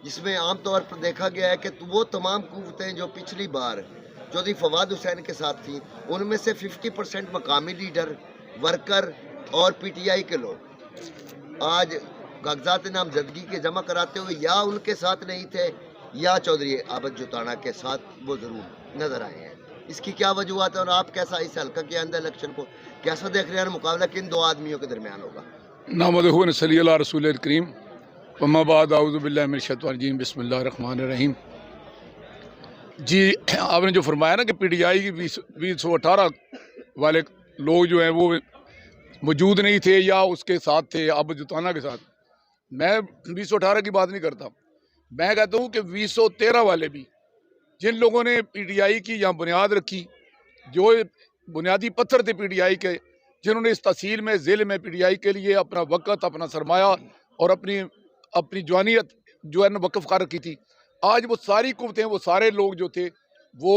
जिसमें आम तौर पर देखा गया है कि वो तमाम कुव्वतें जो पिछली बार चौधरी फवाद हुसैन के साथ थी, उनमें से 50% मकामी लीडर, वर्कर और पीटीआई के लोग आज कागजात नामजदगी के जमा कराते हुए या उनके साथ नहीं थे या चौधरी आबद जुताना के साथ वो ज़रूर नज़र आए हैं। इसकी क्या वजूहत है और आप कैसा इस हल्का के अंदर इलेक्शन को कैसा देख रहे हैं? मुकाबला किन दो आदमियों के दरमियान होगा? नामदहू सल्ली अला रसूल करीम वमाबाद आउज़ुबिल्लाहि मिनश शैतानिर रजीम बिस्मिल्लाहिर रहमानिर रहीम। जी, आपने जो फरमाया ना कि पीटीआई की 2018 वाले लोग जो हैं वो मौजूद नहीं थे या उसके साथ थे अब जुताना के साथ। मैं 2018 की बात नहीं करता, मैं कहता हूँ कि 2013 वाले भी जिन लोगों ने पीटीआई की यहाँ बुनियाद रखी, जो बुनियादी पत्थर थे पीटीआई के, जिन्होंने इस तहसील में ज़िले में पीटीआई के लिए अपना वक़्त, अपना सरमाया और अपनी जवानियत जो है ना वक़्फ़ कर रखी थी, आज वो सारी कुव्वतें, वो सारे लोग जो थे वो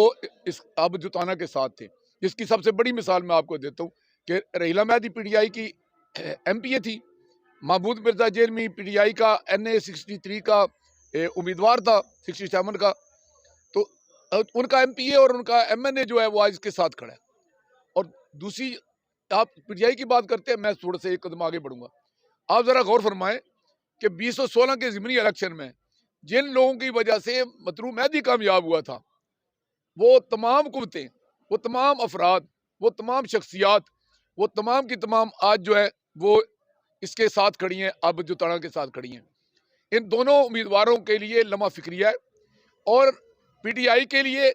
इस अब जुताना के साथ थे। इसकी सबसे बड़ी मिसाल मैं आपको देता हूँ कि रहीला महदी पीटीआई की एमपीए थी, महमूद मिर्ज़ा जेलमी पीटीआई का NA 63 का उम्मीदवार था, 67 का, तो उनका एमपीए और उनका MNA जो है वो आज इसके साथ खड़ा है। और दूसरी, आप पीटीआई की बात करते हैं, मैं थोड़ा सा एक कदम आगे बढ़ूंगा। आप जरा गौर फरमाएं कि 2016 के ज़िमनी इलेक्शन में जिन लोगों की वजह से मतलूब मेहदी कामयाब हुआ था, वो तमाम कुव्वतें, वो तमाम अफराद, वो तमाम शख्सियात, वो तमाम की तमाम आज जो है वो इसके साथ खड़ी हैं, अब जुताना के साथ खड़ी हैं। इन दोनों उम्मीदवारों के लिए लम्हा फिक्रिया है और पीटीआई के लिए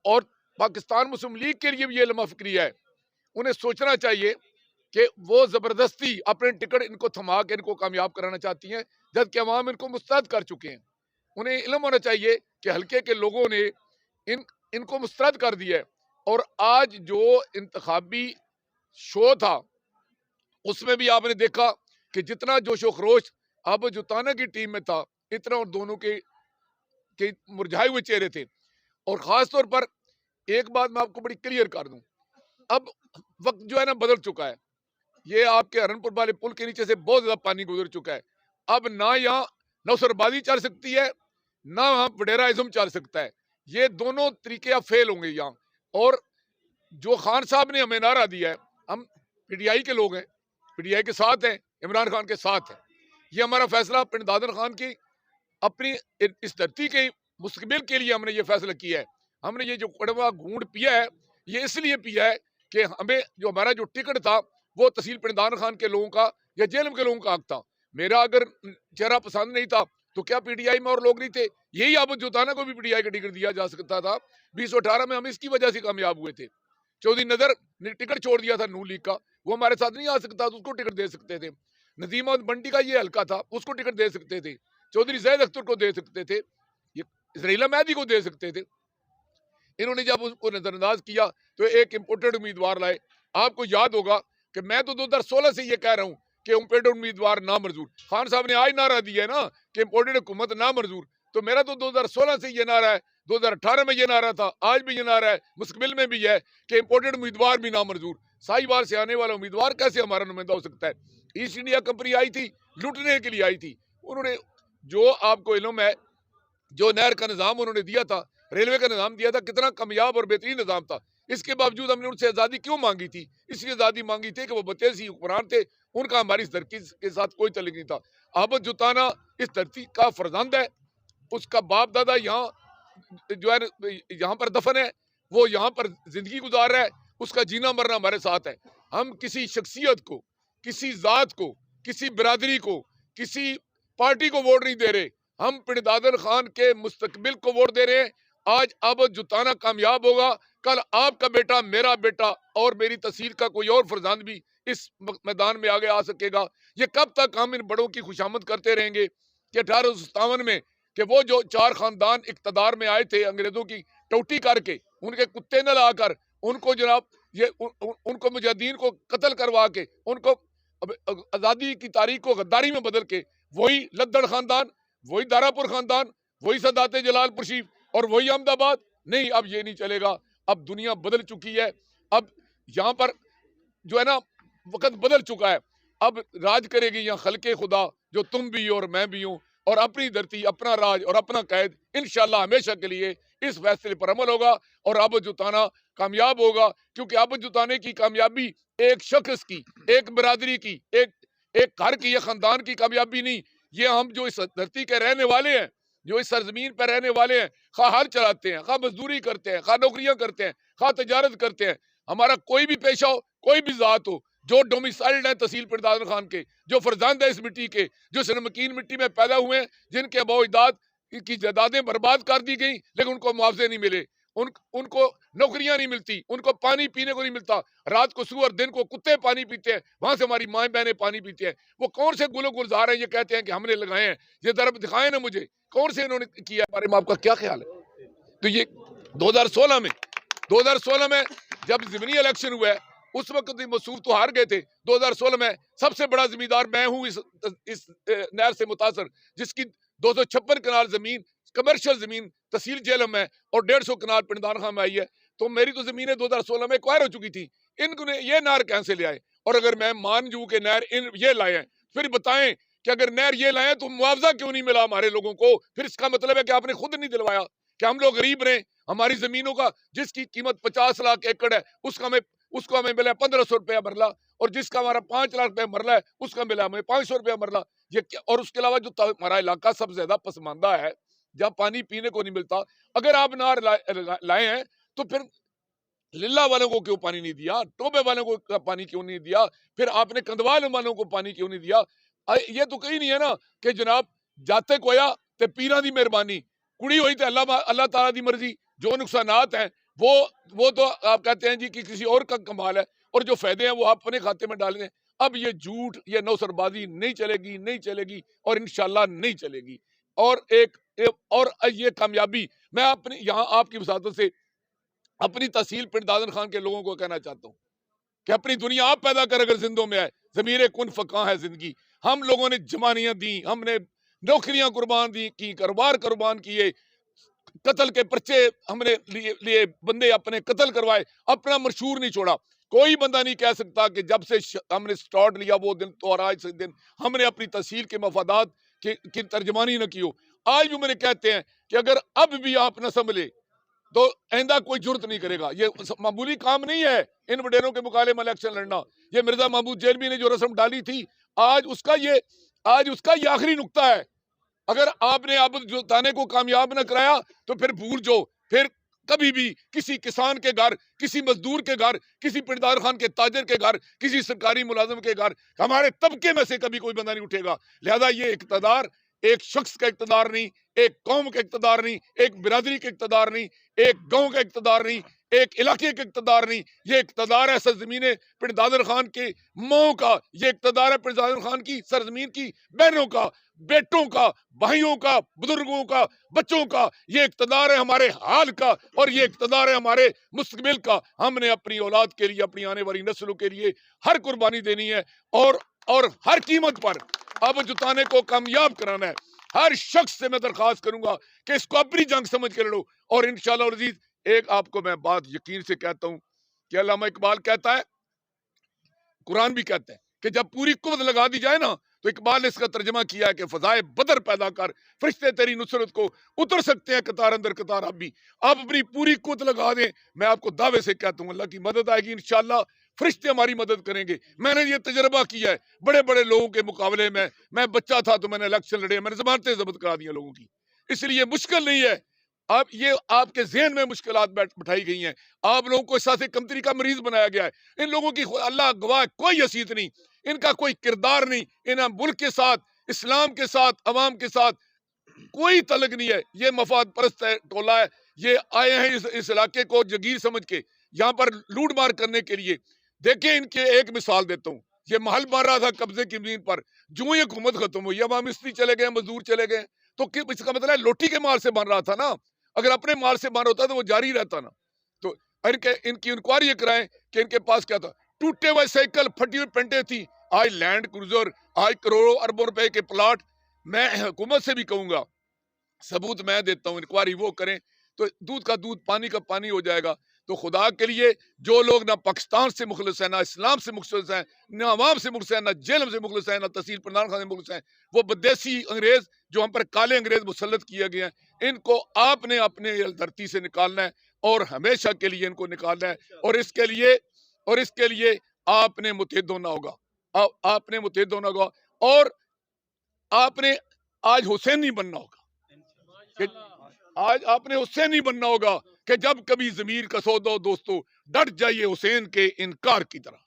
और पाकिस्तान मुस्लिम लीग के लिए भी ये लम्हा फिक्रिया है। उन्हें सोचना चाहिए कि वो ज़बरदस्ती अपने टिकट इनको थमा के इनको कामयाब कराना चाहती हैं, जबकि अवाम इनको मुस्तरद कर चुके हैं। उन्हें इल्म होना चाहिए कि हल्के के लोगों ने इनको मुस्तरद कर दिया है। और आज जो इंतखाबी शो था उसमें भी आपने देखा कि जितना जोशो खरोश अब जुताना की टीम में था, इतना और दोनों के मुरझाए हुए चेहरे थे। और ख़ास तौर पर एक बात मैं आपको बड़ी क्लियर कर दूं, अब वक्त जो है ना बदल चुका है। ये आपके हरनपुर वाले पुल के नीचे से बहुत ज्यादा पानी गुजर चुका है। अब ना यहाँ नौसरबाजी चल सकती है, ना वहाँ वडेराइज्म चल सकता है। ये दोनों तरीके अब फेल होंगे यहाँ। और जो खान साहब ने हमें नारा दिया है, हम पीटीआई के लोग हैं, पीटीआई के साथ हैं, इमरान खान के साथ हैं। ये हमारा फैसला पिंड दादन खान की अपनी इस धरती के मुस्तकबिल के लिए हमने ये फैसला किया है। हमने ये जो कड़वा घूंट पिया है, ये इसलिए पिया है कि हमें जो हमारा जो टिकट था वो तहसील पिंडान खान के लोगों का या जेलम के लोगों का हक था। मेरा अगर चेहरा पसंद नहीं था तो क्या पीटीआई में और लोग नहीं थे? यही आबद जुताना को भी पीटीआई का टिकट दिया जा सकता था। 2018 में हम इसकी वजह से कामयाब हुए थे। चौधरी नजर ने टिकट छोड़ दिया था नून लीग का, वो हमारे साथ नहीं आ सकता तो उसको टिकट दे सकते थे। नदीम अहमद बंटी का ये हल्का था, उसको टिकट दे सकते थे। चौधरी जैद अख्तर को दे सकते थे, ये रहीला महदी को दे सकते थे। इन्होंने जब उसको नजरअंदाज किया तो एक इम्पोर्टेड उम्मीदवार लाए। आपको याद होगा कि मैं तो 2016 से ये कह रहा हूँ कि इम्पोर्टेड उम्मीदवार ना मंजूर। खान साहब ने आज नारा दिया है ना कि इम्पोर्टेड हुकूमत ना मंजूर, तो मेरा तो 2016 से ये नारा है, 2018 में ये नारा था, आज भी ये नारा है, मुस्तकबिल में भी है कि इम्पोर्टेड उम्मीदवार भी ना मंजूर। साहिवाल से आने वाला उम्मीदवार कैसे हमारा नुमाइंदा हो सकता है? ईस्ट इंडिया कंपनी आई थी, लूटने के लिए आई थी। उन्होंने, जो आपको इल्म है, जो नहर का निज़ाम उन्होंने दिया था, रेलवे का निज़ाम दिया था, कितना कामयाब और बेहतरीन निज़ाम था। इसके बावजूद हमने उनसे आज़ादी क्यों मांगी थी? इसलिए आज़ादी मांगी थी कि वो बतेसी हुक्मरान थे, उनका हमारी इस धरती के साथ कोई तल्लुक नहीं था। आबद जुताना इस धरती का फर्जंद है, उसका बाप दादा यहाँ जो है यहाँ पर दफन है, वो यहाँ पर जिंदगी गुजार रहा है, उसका जीना मरना हमारे साथ है। हम किसी शख्सियत को, किसी जात को, किसी बिरादरी को, किसी पार्टी को वोट नहीं दे रहे, हम पिंड दादन खान के मुस्तकबिल को वोट दे रहे हैं। आज आबद जुताना कामयाब होगा, कल आपका बेटा, मेरा बेटा और मेरी तहसील का कोई और फर्जंद भी इस मैदान में आगे आ सकेगा। ये कब तक हम इन बड़ों की खुशामद करते रहेंगे कि 1857 में कि वो जो 4 खानदान इक्तदार में आए थे अंग्रेजों की टोटी करके, उनके कुत्ते न लाकर, उनको जनाब ये उनको मुजाहिदीन को कत्ल करवा के, उनको आज़ादी की तारीख को गद्दारी में बदल के, वही लद्दड़ खानदान, वही दारापुर खानदान, वही सदाते जलालपुर शीफ और वही अहमदाबाद। नहीं, अब ये नहीं चलेगा। अब दुनिया बदल चुकी है। अब यहाँ पर जो है ना वक्त बदल चुका है। अब राज करेगी यहाँ खल्के खुदा, जो तुम भी हो और मैं भी हूँ। और अपनी धरती, अपना राज और अपना कैद इंशाल्लाह हमेशा के लिए इस फैसले पर अमल होगा और अब जुटाना कामयाब होगा। क्योंकि अब जुटाने की कामयाबी एक शख्स की, एक बिरादरी की, एक घर की या खानदान की कामयाबी नहीं, ये हम जो इस धरती के रहने वाले हैं, जो इस सरजमीन पर रहने वाले हैं, खा हल चलाते हैं, खा मजदूरी करते हैं, खा नौकरियां करते हैं, खा तजारत करते हैं, हमारा कोई भी पेशा हो, कोई भी जात हो, जो डोमिसाइल्ड है तहसील पिंड दादर खान के, जो फरजंद है इस मिट्टी के, जो इस नमकीन मिट्टी में पैदा हुए हैं, जिनके अबो-अजदाद की जायदादें बर्बाद कर दी गई लेकिन उनको मुआवजे नहीं मिले, उनको नौकरियां नहीं मिलती, उनको पानी पीने को नहीं मिलता, रात को सूअर दिन को कुत्ते पानी पीते हैं, वहां से हमारी माएं बहनें पानी पीती हैं। वो कौन से गुलो गुलजार हैं ये कहते हैं कि हमने लगाए हैं, ये दरब दिखाए ना मुझे, कौन से इन्होंने किया, बारे में आपका क्या ख्याल है? तो ये 2016 में जब ज़मीनी इलेक्शन हुआ है, उस वक्त मसूफ तो हार गए थे। 2016 में सबसे बड़ा जमींदार मैं हूं इस नहर से मुतासर, जिसकी 256 कनाल जमीन कमर्शियल जमीन तहसील जेलम है और 150 कनाल पिंडदार खां में आई है। तो मेरी तो जमीनें 2016 में एक्वायर हो चुकी थी। इनको ये नहर कहां से ले आए? और अगर मैं मान जू के नहर ये लाए हैं, फिर बताएं कि अगर नहर ये लाए तो मुआवजा क्यों नहीं मिला हमारे लोगों को? फिर इसका मतलब है कि आपने खुद नहीं दिलवाया, कि हम लोग गरीब रहे, हमारी जमीनों का जिसकी कीमत 50 लाख एकड़ है उसको हमें मिला 1500 रुपया मरला, और जिसका हमारा 5 लाख रुपया मरला है उसका मिला हमें 500 रुपया मरला। ये और उसके अलावा जो हमारा इलाका सबसे ज्यादा पसमानदा है, जहाँ पानी पीने को नहीं मिलता, अगर आप नहर लाए हैं तो फिर लिल्ला वालों को क्यों पानी नहीं दिया? टोबे वालों को पानी क्यों नहीं दिया? फिर आपने कंदवाल वालों को पानी क्यों नहीं दिया? ये तो कहीं नहीं है ना कि जनाब जाते कोया ते पीरा दी मेहरबानी, कुड़ी हुई तो अल्लाह ताला दी मर्जी। जो नुकसानात हैं वो तो आप कहते हैं जी कि किसी और का कमाल है, और जो फायदे हैं वो आप अपने खाते में डाल दें। अब ये झूठ, ये नौसरबाजी नहीं चलेगी और इंशाल्लाह नहीं चलेगी। और ये कामयाबी मैं अपनी यहाँ आपकी वसातत से अपनी तहसील पिंड दादर खान के लोगों को कहना चाहता हूँ कि अपनी दुनिया आप पैदा कर अगर जिंदों में आए, जमीर कुन फका है जिंदगी। हम लोगों ने जमानियां दी, हमने नौकरियां कुर्बान दी की, कारोबार कुर्बान किए, कत्ल के पर्चे हमने लिए बंदे अपने कत्ल करवाए, अपना मशहूर नहीं छोड़ा। कोई बंदा नहीं कह सकता कि जब से हमने स्टार्ट लिया वो दिन तो और आज से दिन हमने अपनी तहसील के मफादात की तर्जमानी न की हो। आज भी मैंने कहते हैं कि अगर अब भी आप न संभले तो आइंदा कोई जुर्त नहीं करेगा। ये मामूली काम नहीं है इन वडेरों के मुकाबले में इलेक्शन लड़ना। ये मिर्जा महमूद जेलवी ने जो रस्म डाली थी, आज उसका ये आखिरी नुक्ता है। अगर आपने अब जुटाने को कामयाब न कराया तो फिर भूल जाओ, फिर कभी भी किसी किसान के घर, किसी मजदूर के घर, किसी पिंडदार खान के ताजर के घर, किसी सरकारी मुलाजिम के घर, हमारे तबके में से कभी कोई बंदा नहीं उठेगा। लिहाजा ये इक़्तिदार एक शख्स का इक़्तिदार नहीं, एक कौम का इक़्तिदार नहीं, एक बिरादरी का इक़्तिदार नहीं, एक गांव का इक़्तिदार नहीं, एक इलाके का इक़्तिदार नहीं। ये इक़्तिदार है सरजमीन पिंड दादर खान के माओ का, ये इक़्तिदार है पिंड दादर खान की सरजमीन की बहनों का, बेटों का, भाइयों का, बुजुर्गों का, बच्चों का। ये इक़्तिदार है हमारे हाल का और ये इक़्तिदार है हमारे मुस्तकबिल का। हमने अपनी औलाद के लिए, अपनी आने वाली नस्लों के लिए हर कुर्बानी देनी है और हर कीमत पर अब जुटाने को कामयाब कराना है। हर शख्स से मैं दरखास्त करूंगा कि इसको अपनी जंग समझ के लड़ो। और इंशाअल्लाह अज़ीज एक आपको मैं बात यकीन से कहता हूं कि अल्लामा इकबाल कहता है, कुरान भी कहता है कि जब पूरी कुव्वत लगा दी जाए ना, तो इकबाल ने इसका तर्जमा किया है कि फजाए बदर पैदा कर, फरिश्ते तेरी नुसरत को उतर सकते हैं कतार अंदर कतार। अब भी आप अपनी पूरी कुव्वत लगा दें, मैं आपको दावे से कहता हूँ अल्लाह की मदद आएगी इंशाअल्लाह। फरिश्ते हमारी मदद करेंगे। मैंने ये तजर्बा किया है बड़े बड़े लोगों के मुकाबले में। मैं बच्चा था तो मैंने इलेक्शन लड़े, मैंने जमानतें जब्त करा दी लोगों की। इसलिए मुश्किल नहीं है। आप ये आपके जहन में मुश्किलात बैठाई गई हैं, आप लोगों को एहसास कमतरी का मरीज बनाया गया है। इन लोगों की अल्लाह गवाह कोई हसीयत नहीं, इनका कोई किरदार नहीं, इन मुल्क के साथ, इस्लाम के साथ, अवाम के साथ कोई तलक नहीं है। ये मफाद परस्त है, टोला है। ये आए हैं इस इलाके को जगीर समझ के यहाँ पर लूट मार करने के लिए। देखिए इनके एक मिसाल देता हूँ, ये महल मार रहा था कब्जे की जमीन पर, जो ही हुकूमत खत्म हुई, अब मिस्त्री चले गए, मजदूर चले गए, तो इसका मतलब है लोटी के माल से बन रहा था ना। अगर अपने माल से बन होता तो वो जारी रहता ना। तो इनकी इंक्वायरी कराएं कि इनके पास क्या था। टूटे हुए साइकिल, फटी हुई पेंटे थी, आज लैंड क्रूजर, आज करोड़ों अरबों रुपए के प्लाट। मैं हुकूमत से भी कहूंगा, सबूत मैं देता हूँ, इंक्वायरी वो करें तो दूध का दूध, पानी का पानी हो जाएगा। तो खुदा के लिए जो लोग ना पाकिस्तान से मुखलिस हैं, ना इस्लाम से मुखलिस हैं, ना अवाम से मुखलिस हैं, ना जेल से मुखलिस हैं, ना तहसील प्रधान खान से मुखलिस हैं, वो बदेसी अंग्रेज जो हम पर काले अंग्रेज मुसल्लत किए गए हैं, इनको आपने अपने धरती से निकालना है और हमेशा के लिए इनको निकालना है। और इसके लिए आपने मुतहिद होना होगा, आपने मुतहिद होना होगा और आपने आज हुसैनी बनना होगा। आज आपने हुसैनी बनना होगा कि जब कभी ज़मीर का सौदा हो दोस्तों, डट जाइए हुसैन के इनकार की तरह।